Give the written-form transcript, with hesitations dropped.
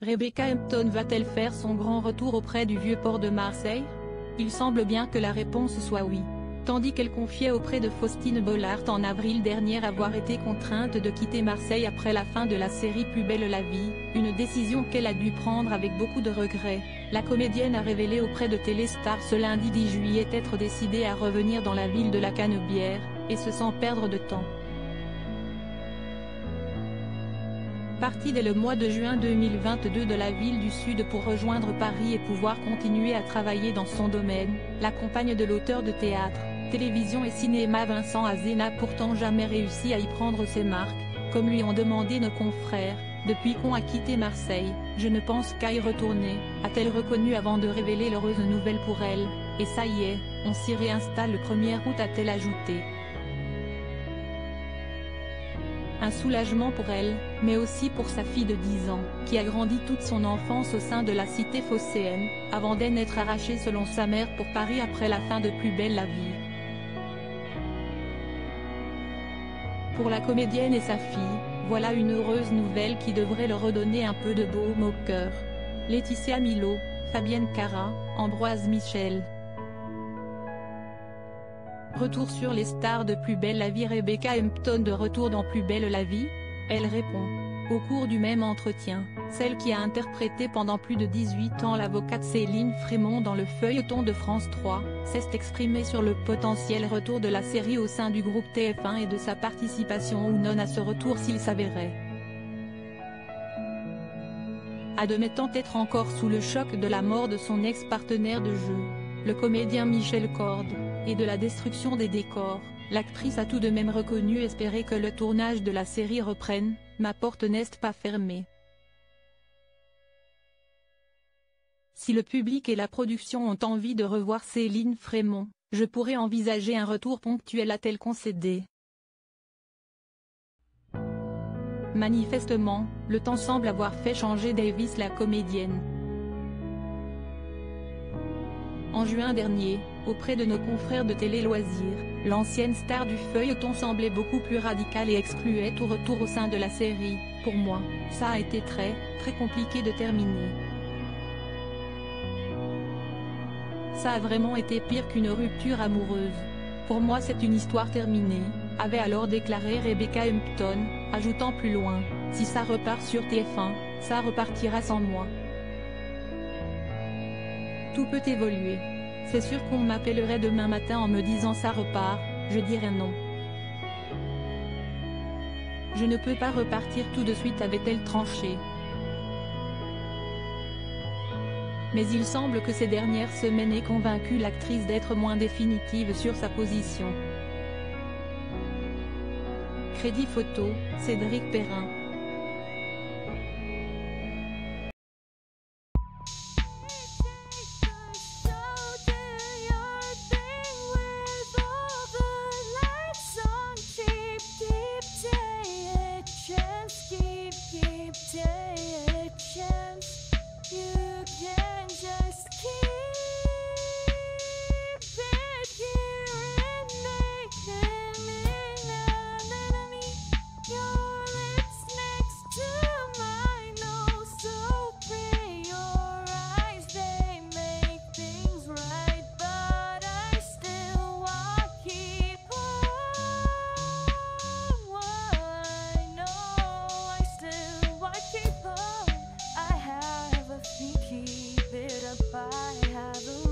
Rebecca Hampton va-t-elle faire son grand retour auprès du vieux port de Marseille? Il semble bien que la réponse soit oui. Tandis qu'elle confiait auprès de Faustine Bollaert en avril dernier avoir été contrainte de quitter Marseille après la fin de la série Plus belle la vie, une décision qu'elle a dû prendre avec beaucoup de regrets, la comédienne a révélé auprès de Téléstar ce lundi 10 juillet être décidée à revenir dans la ville de la Canebière, et ce sans perdre de temps. Partie dès le mois de juin 2022 de la ville du Sud pour rejoindre Paris et pouvoir continuer à travailler dans son domaine, la compagne de l'auteur de théâtre, télévision et cinéma Vincent Azé n'a pourtant jamais réussi à y prendre ses marques, comme lui ont demandé nos confrères. Depuis qu'on a quitté Marseille, je ne pense qu'à y retourner, a-t-elle reconnu avant de révéler l'heureuse nouvelle pour elle, et ça y est, on s'y réinstalle le 1er août a-t-elle ajouté. Un soulagement pour elle, mais aussi pour sa fille de 10 ans, qui a grandi toute son enfance au sein de la cité phocéenne, avant d'en être arrachée selon sa mère pour Paris après la fin de Plus belle la vie. Pour la comédienne et sa fille, voilà une heureuse nouvelle qui devrait leur redonner un peu de baume au cœur. Laetitia Milot, Fabienne Cara, Ambroise Michel. Retour sur les stars de Plus belle la vie. Rebecca Hampton de retour dans Plus belle la vie? Elle répond. Au cours du même entretien, celle qui a interprété pendant plus de 18 ans l'avocate Céline Frémont dans le feuilleton de France 3, s'est exprimée sur le potentiel retour de la série au sein du groupe TF1 et de sa participation ou non à ce retour s'il s'avérait. Admettant être encore sous le choc de la mort de son ex-partenaire de jeu, le comédien Michel Corde, et de la destruction des décors, l'actrice a tout de même reconnu espérer que le tournage de la série reprenne. Ma porte n'est pas fermée. Si le public et la production ont envie de revoir Céline Frémont, je pourrais envisager un retour ponctuel, a-t-elle concédé. Manifestement, le temps semble avoir fait changer Davis la comédienne. En juin dernier, auprès de nos confrères de Télé Loisirs, l'ancienne star du feuilleton semblait beaucoup plus radicale et excluait tout retour au sein de la série. Pour moi, ça a été très compliqué de terminer. Ça a vraiment été pire qu'une rupture amoureuse. Pour moi c'est une histoire terminée, avait alors déclaré Rebecca Hampton, ajoutant plus loin, si ça repart sur TF1, ça repartira sans moi. Tout peut évoluer. C'est sûr qu'on m'appellerait demain matin en me disant ça repart, je dirais non. Je ne peux pas repartir tout de suite, avait-elle tranché. Mais il semble que ces dernières semaines aient convaincu l'actrice d'être moins définitive sur sa position. Crédit photo, Cédric Perrin. Keep it up, I have a